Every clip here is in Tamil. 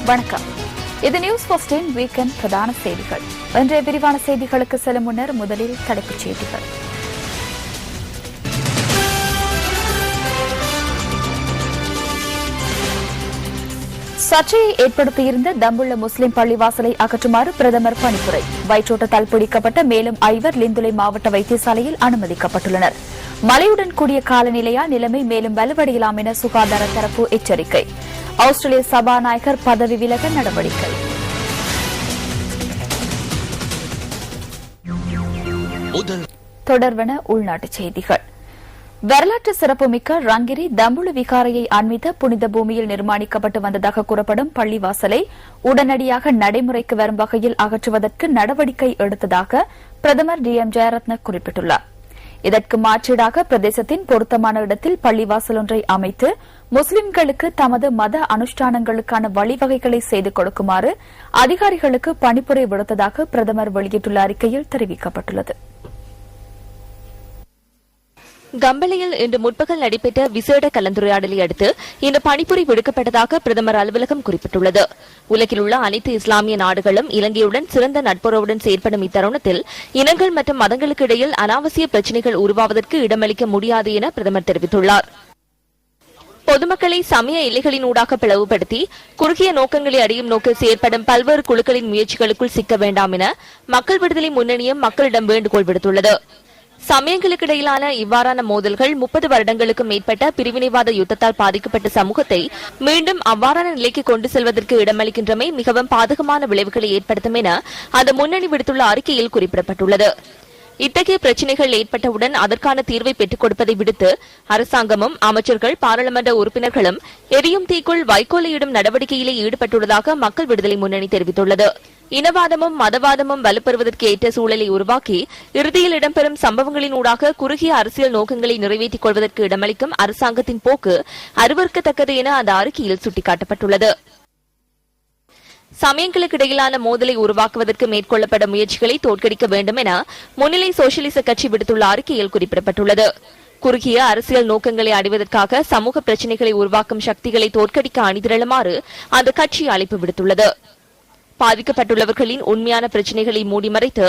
வணக்கம். இது நியூஸ் ஃபர்ஸ்டின் வீக்கெண்ட் பிரதான செய்திகள். இன்றைய விரிவான செய்திகளுக்கு செல்லும் முன்னர் முதலில் தலைப்புச் செய்திகள். சர்ச்சையை ஏற்படுத்தியிருந்த தம்புள்ள முஸ்லிம் பள்ளிவாசலை அகற்றுமாறு பிரதமர் பணிப்புரை. வயிற்றோட்டத்தால் பிடிக்கப்பட்ட மேலும் 5 லிந்துலை மாவட்ட வைத்தியசாலையில் அனுமதிக்கப்பட்டுள்ளனர். மழையுடன் கூடிய காலநிலையால் நிலைமை மேலும் வலுவடையலாம் என சுகாதார தரப்பு எச்சரிக்கை. ஆஸ்திரேலிய சபாநாயகர் பதவி விலக நடவடிக்கை. தொடர்வன உள்நாட்டுச் செய்திகள். வரலாற்று சிறப்புமிக்க ரங்கிரி தம்புளு விகாரையை அண்மித்த புனித பூமியில் நிர்மாணிக்கப்பட்டு வந்ததாக கூறப்படும் பள்ளிவாசலை உடனடியாக நடைமுறைக்கு வரும் வகையில் அகற்றுவதற்கு நடவடிக்கை எடுத்ததாக பிரதமர் டி எம் ஜெயரத்ன குறிப்பிட்டுள்ளார். இதற்கு மாற்றீடாக பிரதேசத்தின் பொருத்தமான இடத்தில் பள்ளிவாசல் ஒன்றை அமைத்து முஸ்லிம்களுக்கு தமது மத அனுஷ்டானங்களுக்கான வழிவகைகளை செய்து கொடுக்குமாறு அதிகாரிகளுக்கு பணிப்புரை விடுத்ததாக பிரதமர் வெளியிட்டுள்ள அறிக்கையில் தெரிவிக்கப்பட்டுள்ளது. கம்பளையில் இன்று முற்பகல் நடைபெற்ற விசேட கலந்துரையாடலை அடுத்து இந்த பணிப்புரை விடுக்கப்பட்டதாக பிரதமர் அலுவலகம் குறிப்பிட்டுள்ளது. உலகில் உள்ள அனைத்து இஸ்லாமிய நாடுகளும் இலங்கையுடன் சிறந்த நட்புறவுடன் செயற்படும் இத்தருணத்தில் இனங்கள் மற்றும் மதங்களுக்கு இடையில் அனாவசிய பிரச்சினைகள் உருவாவதற்கு இடமளிக்க முடியாது என பிரதமர் தெரிவித்துள்ளார். பொதுமக்களை சமய எல்லைகளினூடாக பிளவுபடுத்தி குறுகிய நோக்கங்களை அடையும் நோக்கில் செயற்படும் பல்வேறு குழுக்களின் முயற்சிகளுக்குள் சிக்க வேண்டாம் என மக்கள் விடுதலை முன்னணியும் மக்களிடம் வேண்டுகோள் விடுத்துள்ளது. சமயங்களுக்கு இடையிலான இவ்வாறான மோதல்கள் 30 வருடங்களுக்கும் மேற்பட்ட பிரிவினைவாத யுத்தத்தால் பாதிக்கப்பட்ட சமூகத்தை மீண்டும் அவ்வாறான நிலைக்கு கொண்டு செல்வதற்கு இடமளிக்கின்றமை மிகவும் பாதகமான விளைவுகளை ஏற்படுத்தும் என அந்த முன்னணி விடுத்துள்ள அறிக்கையில் குறிப்பிடப்பட்டுள்ளது. இத்தகைய பிரச்சினைகள் ஏற்பட்டவுடன் அதற்கான தீர்வை பெற்றுக் கொடுப்பதை விடுத்து அரசாங்கமும் அமைச்சர்கள் பாராளுமன்ற உறுப்பினர்களும் எரியும் தீக்குள் வைக்கோலையிடும் நடவடிக்கையிலே ஈடுபட்டுள்ளதாக மக்கள் விடுதலை முன்னணி தெரிவித்துள்ளது. இனவாதமும் மதவாதமும் வலுப்பெறுவதற்கு ஏற்ற சூழலை உருவாக்கி இறுதியில் இடம்பெறும் சம்பவங்களினூடாக குறுகிய அரசியல் நோக்கங்களை நிறைவேற்றிக் கொள்வதற்கு இடமளிக்கும் அரசாங்கத்தின் போக்கு அருவருக்கத்தக்கது என அந்த அறிக்கையில் சுட்டிக்காட்டப்பட்டுள்ளது. சமயங்களுக்கு இடையிலான மோதலை உருவாக்குவதற்கு மேற்கொள்ளப்படும் முயற்சிகளை தோற்கடிக்க வேண்டும் என முன்னிலை சோசியலிச கட்சி விடுத்துள்ள அறிக்கையில் குறிப்பிடப்பட்டுள்ளது. குறுகிய அரசியல் நோக்கங்களை அடைவதற்காக சமூக பிரச்சினைகளை உருவாக்கும் சக்திகளை தோற்கடிக்க அணிதிரளுமாறு அந்த கட்சி அழைப்பு விடுத்துள்ளது. பாதிக்கப்பட்டுள்ளவர்களின் உண்மையான பிரச்சினைகளை மூடிமறைத்து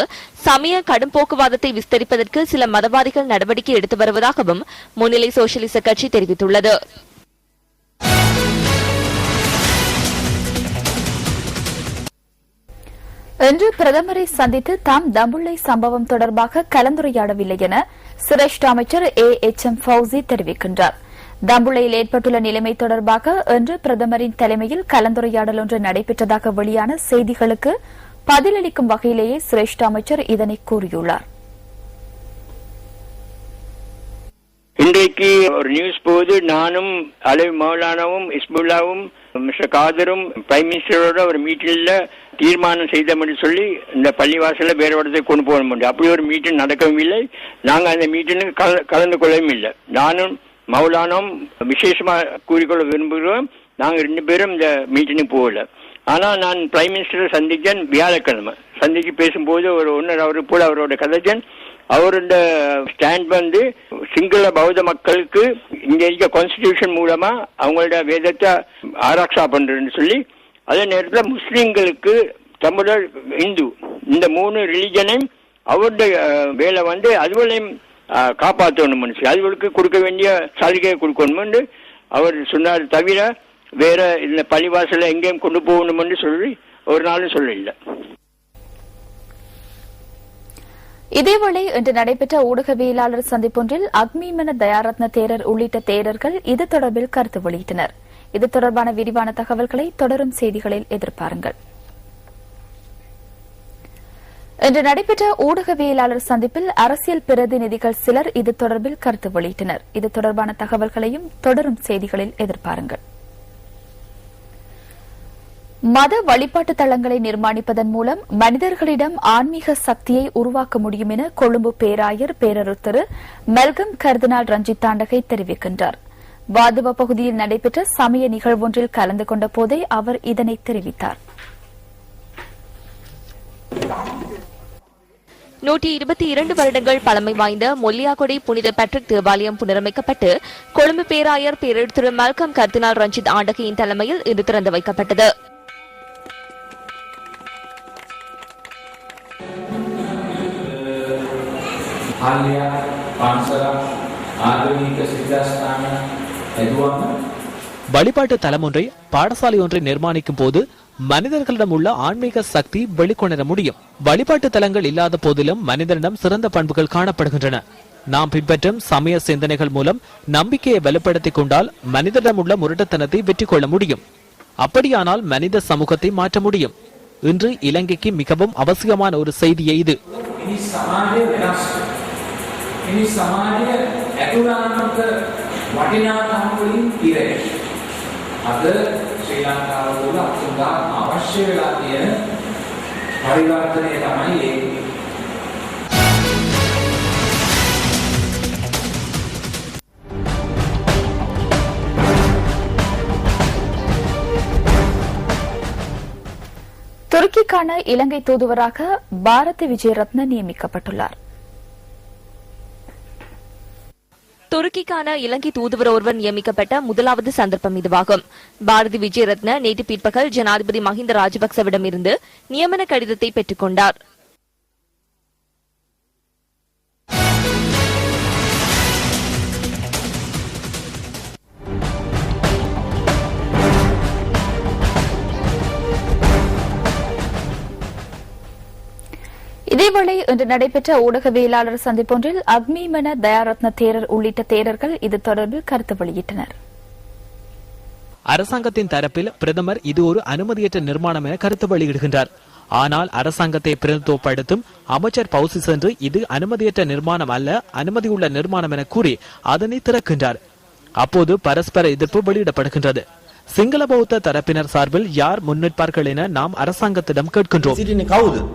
சமய கடும்போக்குவாதத்தை விஸ்தரிப்பதற்கு சில மதவாதிகள் நடவடிக்கை எடுத்து வருவதாகவும் முன்னிலை சோசியலிச கட்சி தெரிவித்துள்ளது. இன்று பிரதமரை சந்தித்து தாம் தம்புள்ளை சம்பவம் தொடர்பாக கலந்துரையாடவில்லை என சிரேஷ்ட அமைச்சர் A.H.M. ஃபவுசி தெரிவிக்கின்றார். தம்புள்ளையில் ஏற்பட்டுள்ள நிலைமை தொடர்பாக இன்று பிரதமரின் தலைமையில் கலந்துரையாடல் ஒன்று நடைபெற்றதாக வெளியான செய்திகளுக்கு பதிலளிக்கும் வகையிலேயே சிரேஷ்ட அமைச்சர் இதனை கூறியுள்ளார். இன்றைக்கு ஒரு நியூஸ் போது நானும் அலவி மௌலானாவும் இஸ்புல்லாவும் மிஸ்டர் காதரும் பிரைம் மினிஸ்டரோட ஒரு மீட்டிங்ல தீர்மானம் செய்தோம்னு சொல்லி இந்த பள்ளிவாசல வேற இடத்துக்கு கொண்டு போக முடியும். அப்படி ஒரு மீட்டிங் நடக்கவும் இல்லை. நாங்கள் அந்த மீட்டிங்கு கலந்து கொள்ளவும் இல்லை. நானும் மௌலானும் விசேஷமா கூறிக்கொள்ள விரும்புகிறோம். நாங்க 2 பேரும் இந்த மீட்டிங் போகல. ஆனா நான் பிரைம் மினிஸ்டரை சந்திச்சேன் வியாழக்கிழமை. சந்திச்சு பேசும்போது ஒரு 1 hour போல அவரோட கதைச்சன். அவரோட ஸ்டாண்ட் வந்து சிங்கள பௌத்த மக்களுக்கு இங்க இருக்க கான்ஸ்டிடியூஷன் மூலமா அவங்களோட வேதத்தை ஆராய்ச்சி பண்றதுன்னு சொல்லி, அதே நேரத்தில் முஸ்லிம்களுக்கு தமிழர் இந்து இந்த 3 ரிலிஜனையும் அவருடைய வேலை வந்து அதுவரையும் காப்பாற்றணும், அதுகளுக்கு கொடுக்க வேண்டிய சலுகையை கொடுக்கணும்னு அவர் சொன்னார். தவிர வேற இந்த பள்ளிவாசல எங்கேயும் கொண்டு போகணும்னு சொல்லி ஒரு நாளும் சொல்லல. இதேவேளை இன்று நடைபெற்ற ஊடகவியலாளர் சந்திப்பொன்றில் அக்மீமன தயாரத்ன தேரர் உள்ளிட்ட தேரர்கள் இது தொடர்பில் கருத்து வெளியிட்டனர். இது தொடர்பான விரிவான தகவல்களை தொடரும் செய்திகளில் எதிர்பாருங்கள். இன்று நடைபெற்ற ஊடகவியலாளர் சந்திப்பில் அரசியல் பிரதிநிதிகள் சிலர் இது தொடர்பில் கருத்து வெளியிட்டனர். இது தொடர்பான தகவல்களையும் தொடரும் செய்திகளில் எதிர்பாருங்கள். மத வழிபாட்டு தளங்களை நிர்மாணிப்பதன் மூலம் மனிதர்களிடம் ஆன்மீக சக்தியை உருவாக்க முடியும் என கொழும்பு பேராயர் பேரரு திரு மெல்கம் கர்தினால் ரஞ்சித் தாண்டகை தெரிவிக்கின்றார். வாதுவ பகுதியில் நடைபெற்ற சமய நிகழ்வொன்றில் கலந்து கொண்ட போதே அவர் இதனை தெரிவித்தார். 122 வருடங்கள் பழமை வாய்ந்த மொல்லியாகொடை புனித பேட்ரிக் தேவாலயம் புனரமைக்கப்பட்டு கொழும்பு பேராயர் பேரர் திரு மல்கம் கர்தினால் ரஞ்சித் ஆண்டகையின் தலைமையில் இன்று திறந்து வைக்கப்பட்டது. ආලය පන්සල ආගමික සිද්ධාස්ථාන එදුවම வழிபாட்டு தலம் ஒன்றை பாடசாலை ஒன்றை நிர்மாணிக்கும் போது மனிதர்களிடம் உள்ள ஆன்மீக சக்தி வெளிக்கொணர முடியும். வழிபாட்டு தலங்கள் இல்லாத போதிலும் மனிதனிடம் சிறந்த பண்புகள் காணப்படுகின்றன. நாம் பின்பற்றும் சமய சிந்தனைகள் மூலம் நம்பிக்கையை வலுப்படுத்திக் கொண்டால் மனிதனிடம் உள்ள முரட்டுத்தனத்தை வெற்றி கொள்ள முடியும். அப்படியானால் மனித சமூகத்தை மாற்ற முடியும். இன்று இலங்கைக்கு மிகவும் அவசியமான ஒரு செய்தியே இது. අද ශ්‍රී ලංකාව තුළ අතුංගා අවශ්‍ය වෙලා තියෙන පරිවර්තනය තමයි ඒක. துருக்கிக்கான இலங்கை தூதுவராக பாரதி விஜயரத்ன நியமிக்கப்பட்டுள்ளார். துருக்கிக்கான இலங்கை தூதுவர் ஒருவர் நியமிக்கப்பட்ட முதலாவது சந்தர்ப்பம் இதுவாகும். பாரதி விஜயரத்ன நேற்று பிற்பகல் ஜனாதிபதி மஹிந்த ராஜபக்சவிடமிருந்து நியமன கடிதத்தை பெற்றுக் கொண்டார். இதேவேளை இன்று நடைபெற்ற ஊடகவியலாளர் சந்திப்பொன்றில் அக்மிமன தயாரத்ன தேரர் உள்ளிட்ட தேரர்கள் இது தொடர்பில் கருத்து வெளியிட்டனர். அரசாங்கத்தின் தரப்பில் பிரதமர் இது ஒரு அனுமதியற்ற நிர்மாணம் என கருத்து வெளியிடுகின்றார். ஆனால் அரசாங்கத்தை பிரதிநிதித்துவப்படுத்தும் அமைச்சர் பௌசி சென்று இது அனுமதியற்ற நிர்மாணம் அல்ல, அனுமதியுள்ள நிர்மாணம் என கூறி அதனை திறக்கின்றார். அப்போது பரஸ்பர எதிர்ப்பு வெளியிடப்படுகின்றது. சிங்கள பௌத்த தரப்பினர் சார்பில் யார் முன்னிற்பார்கள் என நாம் அரசாங்கத்திடம் கேட்கின்றோம்.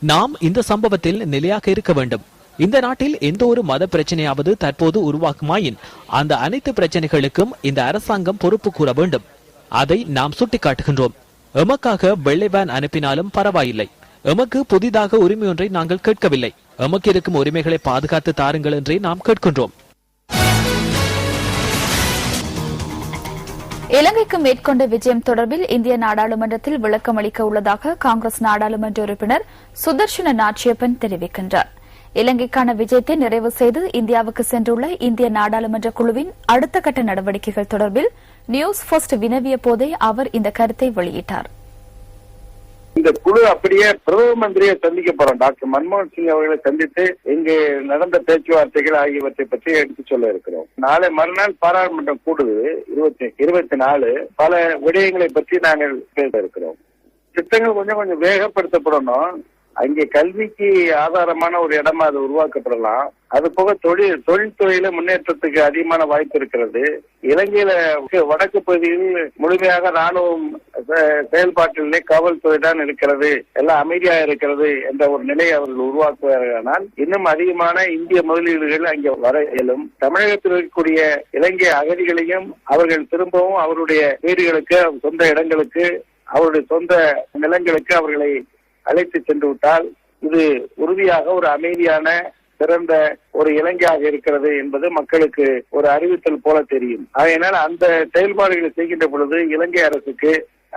நாம் இந்த சம்பவத்தில் நிலையாக இருக்க வேண்டும். இந்த நாட்டில் எந்த ஒரு மத பிரச்சனையாவது தற்போது உருவாக்குமாயின் அந்த அனைத்து பிரச்சனைகளுக்கும் இந்த அரசாங்கம் பொறுப்பு கூற வேண்டும். அதை நாம் சுட்டிக்காட்டுகின்றோம். எமக்காக வெள்ளை வேன் அனுப்பினாலும் பரவாயில்லை. எமக்கு புதிதாக உரிமை ஒன்றை நாங்கள் கேட்கவில்லை. எமக்கு இருக்கும் உரிமைகளை பாதுகாத்து தாருங்கள் என்றே நாம் கேட்கின்றோம். இலங்கைக்கு மேற்கொண்ட விஜயம் தொடர்பில் இந்திய நாடாளுமன்றத்தில் விளக்கம் அளிக்க உள்ளதாக காங்கிரஸ் நாடாளுமன்ற உறுப்பினர் சுதர்ஷன நாச்சியப்பன் தெரிவிக்கின்றார். இலங்கைக்கான விஜயத்தை நிறைவு செய்து இந்தியாவுக்கு சென்றுள்ள இந்திய நாடாளுமன்ற குழுவின் அடுத்த கட்ட நடவடிக்கைகள் தொடர்பில் நியூஸ் ஃபர்ஸ்ட் வினவிய போதே அவர் இந்த கருத்தை வெளியிட்டார். இந்த குழு அப்படியே பிரதம மந்திரியை சந்திக்க போறோம். டாக்டர் மன்மோகன் சிங் அவர்களை சந்தித்து இங்கு நடந்த பேச்சுவார்த்தைகள் ஆகியவற்றை பற்றி எடுத்து சொல்ல இருக்கிறோம். நாளை மறுநாள் பாராளுமன்றம் கூடுது 24. பல விடயங்களை பற்றி நாங்கள் பேச இருக்கிறோம். திட்டங்கள் கொஞ்சம் வேகப்படுத்தப்படணும். அங்கே கல்விக்கு ஆதாரமான ஒரு இடமா அது உருவாக்கப்படலாம். அது போக தொழில்துறையில முன்னேற்றத்துக்கு அதிகமான வாய்ப்பு இருக்கிறது. இலங்கையில வடக்கு பகுதியில் முழுமையாக ராணுவம் செயல்பாட்டிலே காவல்துறை தான் இருக்கிறது, எல்லாம் அமைதியா இருக்கிறது என்ற ஒரு நிலையை அவர்கள் உருவாக்குவார்கள். இன்னும் அதிகமான இந்திய முதலீடுகள் அங்கே வர இயலும். தமிழகத்தில் இருக்கக்கூடிய இலங்கை அகதிகளையும் அவர்கள் திரும்பவும் அவருடைய வீடுகளுக்கு, சொந்த இடங்களுக்கு, அவருடைய சொந்த நிலங்களுக்கு அவர்களை அழைத்து சென்று விட்டால் இது உறுதியாக ஒரு அமைதியான சிறந்த ஒரு இலங்கையாக இருக்கிறது என்பது மக்களுக்கு ஒரு அறிவித்தல் போல தெரியும். அதனால் அந்த செயல்பாடுகளை செய்கின்ற பொழுது இலங்கை அரசுக்கு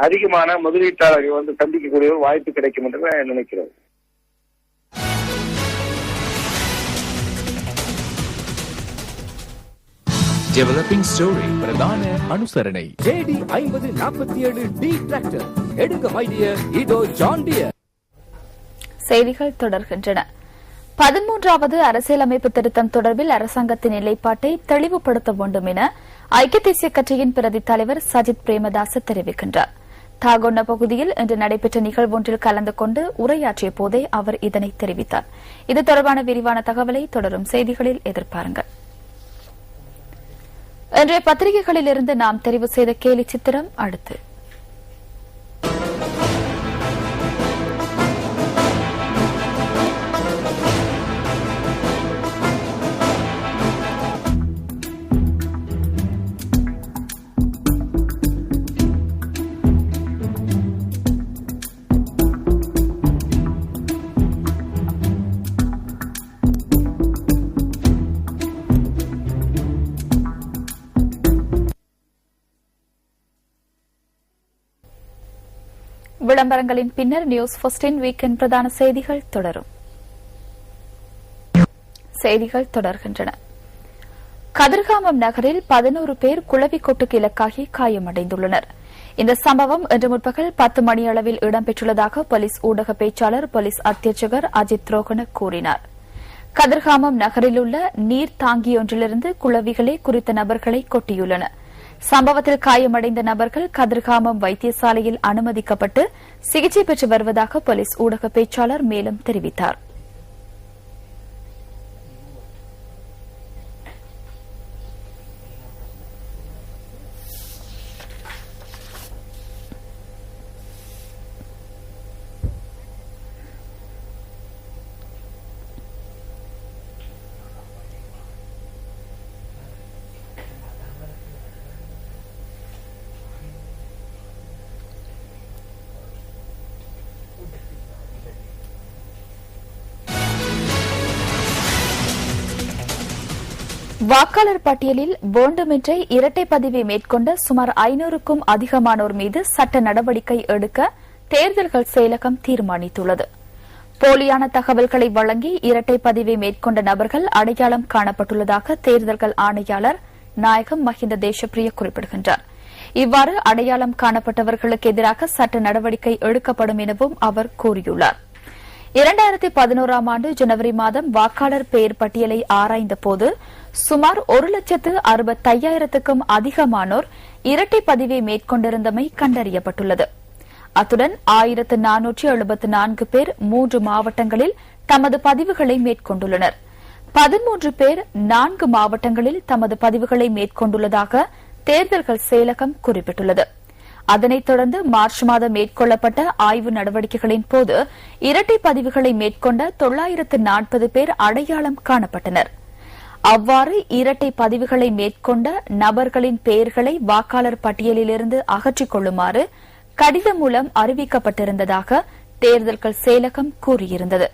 அதிகமான முதலீட்டாளர்கள் வந்து சந்திக்கக்கூடிய ஒரு வாய்ப்பு கிடைக்கும் என்று நான் நினைக்கிறேன். Developing story பிரதான அனுசரணை JD 5047D டிராக்டர் எடுங்க வைடிய இதோ ஜான் டியர். செய்திகள் தொடர்கின்றன. 13வது அரசியலமைப்பு திருத்தம் தொடர்பில் அரசாங்கத்தின் நிலைப்பாட்டை தெளிவுபடுத்த வேண்டும் என ஐக்கிய தேசிய கட்சியின் பிரதி தலைவர் சஜித் பிரேமதாச தெரிவிக்கின்றார். தாகொன்ன பகுதியில் இன்று நடைபெற்ற நிகழ்வொன்றில் கலந்து கொண்டு உரையாற்றிய போதே அவர் இதனை தெரிவித்தார். இது தொடர்பான விரிவான தகவலை தொடரும் செய்திகளில் எதிர்பாருங்கள். இன்றைய பத்திரிகைகளில் இருந்து நாம் தெரிவு செய்த கேலி சித்திரம் அடுத்து. விளம்பரங்களின் பின்னர் நியூஸ் ஃபர்ஸ்டின் வீக்கெண்ட் பிரதான செய்திகள் தொடரும். செய்திகள் தொடர்கின்றன. கதிர்காமம் நகரில் 11 பேர் குளவிக்கொட்டுக்கு இலக்காகி காயமடைந்துள்ளனர். இந்த சம்பவம் இன்று முற்பகல் 10 மணியளவில் இடம்பெற்றுள்ளதாக போலீஸ் ஊடக பேச்சாளர் போலீஸ் அத்தியட்சகர் அஜித் ரோகன கூறினார். கதிர்காமம் நகரில் உள்ள நீர் தாங்கியொன்றிலிருந்து குளவிகளே குறித்த நபர்களை கொட்டியுள்ளன. சம்பவத்தில் காயமடைந்த நபர்கள் கதிர்காமம் வைத்தியசாலையில் அனுமதிக்கப்பட்டு சிகிச்சை பெற்று வருவதாக போலீஸ் ஊடக பேச்சாளர் மேலும் தெரிவித்தார். வாக்காளர் பட்டியலில் வேண்டுமென்றே இரட்டை பதிவை மேற்கொண்ட சுமார் 500க்கும் அதிகமானோர் மீது சட்ட நடவடிக்கை எடுக்க தேர்தல்கள் செயலகம் தீர்மானித்துள்ளது. போலியான தகவல்களை வழங்கி இரட்டை பதிவை மேற்கொண்ட நபர்கள் அடையாளம் காணப்பட்டுள்ளதாக தேர்தல்கள் ஆணையாளர் நாயகம் மஹிந்த தேசப்பிரிய குறிப்பிடுகின்றார். இவ்வாறு அடையாளம் காணப்பட்டவர்களுக்கு எதிராக சட்ட நடவடிக்கை எடுக்கப்படும் எனவும் அவர் கூறியுள்ளார். 2011ஆம் ஆண்டு ஜனவரி மாதம் வாக்காளர் பெயர் பட்டியலை ஆராய்ந்தபோது சுமார் 1,65,000க்கும் அதிகமானோர் இரட்டை பதிவை மேற்கொண்டிருந்தமை கண்டறியப்பட்டுள்ளது. அத்துடன் 1474 பேர் 3 மாவட்டங்களில் தமது பதிவுகளை மேற்கொண்டுள்ளனர். 13 பேர் 4 மாவட்டங்களில் தமது பதிவுகளை மேற்கொண்டுள்ளதாக தேர்தல்கள் செயலகம் குறிப்பிட்டுள்ளது. அதனைத் தொடர்ந்து மார்ச் மாதம் மேற்கொள்ளப்பட்ட ஆய்வு நடவடிக்கைகளின் போது இரட்டை பதிவுகளை மேற்கொண்ட 940 பேர் அடையாளம் காணப்பட்டனர். அவ்வாறு இரட்டை பதிவுகளை மேற்கொண்ட நபர்களின் பெயர்களை வாக்காளர் பட்டியலிலிருந்து அகற்றிக் கொள்ளுமாறு கடிதம் மூலம் அறிவிக்கப்பட்டிருந்ததாக தேர்தல்கள் செயலகம் கூறியிருந்தது.